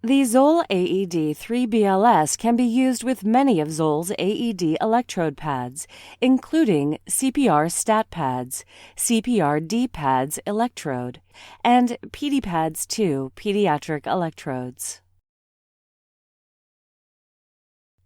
The ZOLL AED 3 BLS can be used with many of ZOLL's AED electrode pads, including CPR stat pads, CPR D pads electrode, and PD pads 2 pediatric electrodes.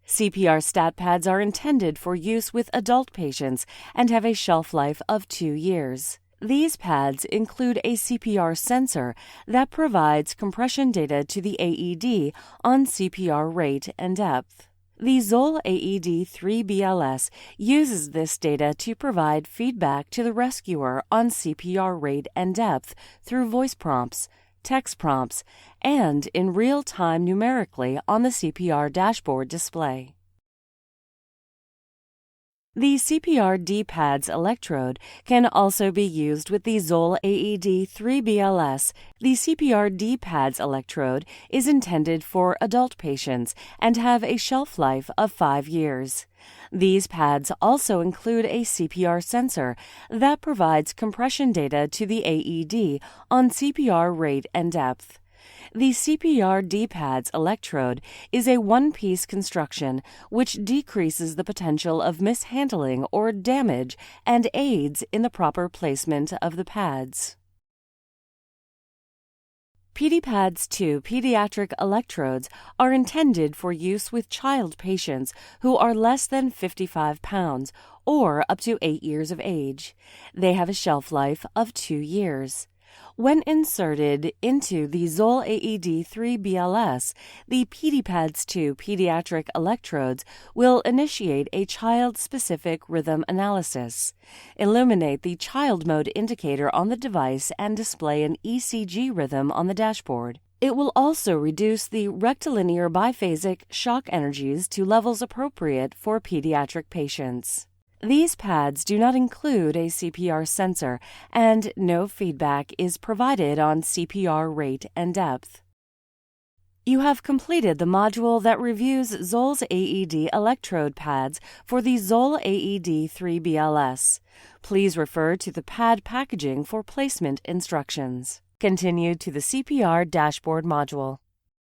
CPR stat pads are intended for use with adult patients and have a shelf life of 2 years. These pads include a CPR sensor that provides compression data to the AED on CPR rate and depth. The ZOLL AED 3 BLS uses this data to provide feedback to the rescuer on CPR rate and depth through voice prompts, text prompts, and in real time numerically on the CPR dashboard display. The CPR D pads electrode can also be used with the ZOLL AED 3 BLS. The CPR D pads electrode is intended for adult patients and have a shelf life of 5 years. These pads also include a CPR sensor that provides compression data to the AED on CPR rate and depth. The CPR D pads electrode is a one-piece construction which decreases the potential of mishandling or damage and aids in the proper placement of the pads. PD pads 2 pediatric electrodes are intended for use with child patients who are less than 55 pounds or up to 8 years of age. They have a shelf life of 2 years. When inserted into the ZOLL AED 3 BLS, the PD pads 2 pediatric electrodes will initiate a child-specific rhythm analysis, illuminate the child mode indicator on the device, and display an ECG rhythm on the dashboard. It will also reduce the rectilinear biphasic shock energies to levels appropriate for pediatric patients. These pads do not include a CPR sensor, and no feedback is provided on CPR rate and depth. You have completed the module that reviews ZOLL's AED electrode pads for the ZOLL AED 3 BLS. Please refer to the pad packaging for placement instructions. Continue to the CPR dashboard module.